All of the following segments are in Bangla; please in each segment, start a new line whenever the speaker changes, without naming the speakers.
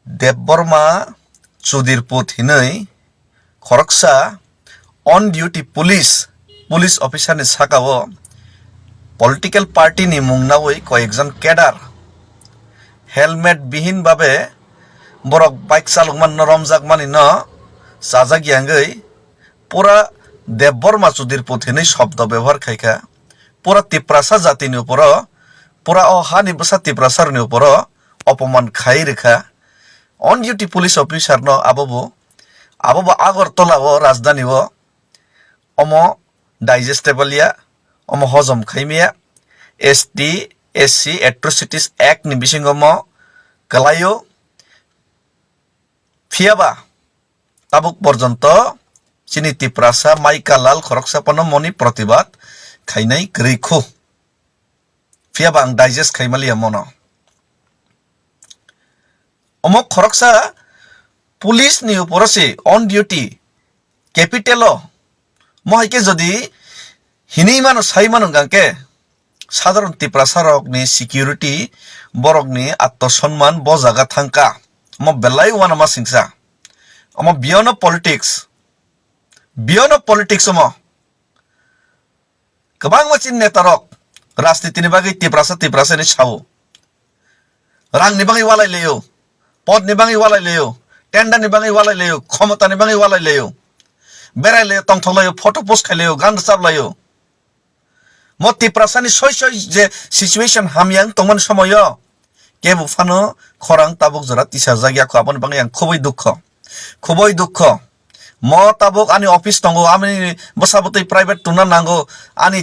देबबर्मा चुदिरपुत हिनै खरकसा ऑन ड्यूटी पुलिस ऑफिसर नि साकाओ पलिटिकल पार्टी नि मुंगनावै कयेकजन केडार हेलमेट बिहीन बाबे borok bike salukman no romjakmani no sajagyangoi pura Deborma Chudirput hinui shobdo ব্যবহার khaika pura Tiprasa jati ni uporo pura o hani basa Tiprasar ni uporo অপমান খাই রেখা অন ডিউটি পুলিশ অফিসার ন আবো আগরতলা ও রাজধানী ও অম ডাইজেস্টেবলিয়া অম হজম খাইমিয়া এসটি এসসি এট্রোসিটিস অ্যাক্ট নি বিসিঙ্গম গলায়ো ফিয়াবা তাবুক পর্যন্ত চিনি তিপ্রাসা মাইকালাল খরকসাপন মনি প্রতিবাদ খাইনাই গ্রিখু ফিয়াবা আং ডাইজেস্ট খাইমালিয়া মন অমক খরকসা পুলিশ নি উপরসে অন ডিউটি ক্যাপিটাল মহাইকে যদি হিনি মানু সাই মানু গাঙ্কে সাধারণ তিপ্রাসা রকনি সিকিউরিটি বরকনি আত্মসম্মান ব জায়গা থাঙ্কা ম বেলাই ওয়ানা মা সিংসা অম বিয়ন পলিটিক্স অম গোবাং মাচিন নেতারক রাজনীতিনি বাগै তিপ্রাসা नि সাও রাংনি বাগै ওয়ালাইলেও পদনি বাগै ওয়ালাইলেও টেন্ডারনি বাগै ওয়ালাইলেও ক্ষমতানি বাগै ওয়ালাইলেও বেড়াইলেও তংথলাইও ফটো পোস্ট খাইলেও গান চাবলাইও ম তিপ্রাসানি সই যে সিচুয়েশন হামিয়াং তংমান সময় কেবু ফানো খরাং তাবুক জরা তিসা জায়গা খো আপন বাঙাই আং খুবই দুঃখ ম তাবুক আনি অফিস তঙ্গো আমি বসাবতই প্রাইভেট তুনা নাঙ্গো আনি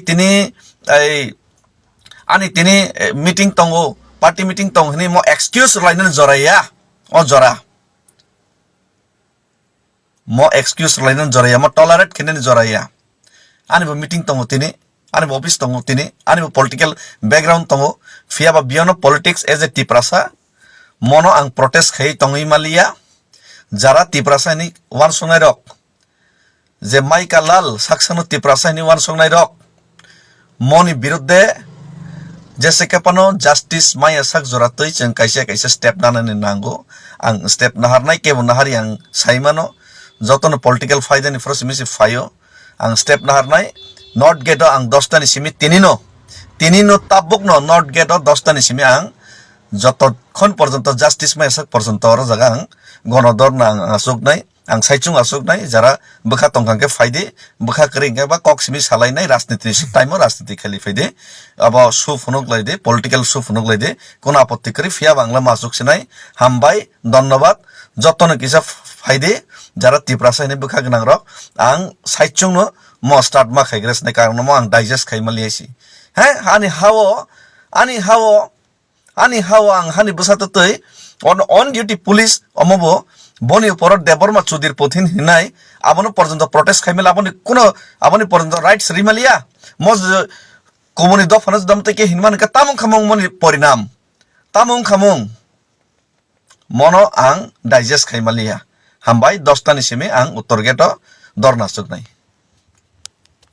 তিনি মিটিং তঙ্গো পার্টি মিটিং তং হনি ম এক্সকিউজ লাইন জরাইয়া ও জরা ম এক্সকিউজ লাইন জরাইয়া ম টলারেট খেনে জরাইয়া আনি মিটিং তঙ্গো তিনি আনি অফিস তঙ্গো তিনি আনি পলিটিক্যাল ব্যাকগ্রাউন্ড তঙ্গো ফিয়াবা বিয়নো পলিটিক্স এজ এ তিপ্রাসা মনো আং প্রটেস্ট খাই তঙ্গই মালিয়া যারা তিপ্রাসা নি ওয়ান সংনাই রক যে মাইকালাল সাকসানো তিপ্রাসা নি ওয়ান সংনাই রক মনি বিরুদ্ধে जैसे के पनो जस्टिस माया sak joratoi जों kaisa step nanani nango ang step naharnai kebo nahari ang saimano jotono political faida ni frosmisi fayo ang step naharnai not geto ang 10 ta ni simi tinino tabuk no not geto 10 ta ni simi ang jotokhon porjonto justice maya sak porjonto oro jaga ang gonodor na ang asuknai ang saichung asuknai jara bukha tongkangke faide bukha kringke ba kok simi salainai rajniti time rajniti khali faide abo su phunuk laide political su phunuk laide kono apatti kari fia bangla masuk sinai hambai dhonnobad jotono kisa faide jara tiprasa ni bukha gnang rok ang saichung no mo start ma khaigres ne karon mo ang digest khaimaliasi he ani hawo ang hani busato toi on duty police omobo বনি উপর দেববর্মা চুদিরপুত হিনাই আপনি পর্যন্ত প্রটেস্ট খাইমেল আপনি পর্যন্ত রাইটস রিমালিয়া মজ কমনি দফানস দমতে কে হিনমান কা তামুং খামুং মনি পরিণাম তামুং খামুং মনো আং ডাইজেস্ট খাইমালিয়া হামবাই 10 টা নিসিমে আং উত্তর গেট দরনাসুক নাই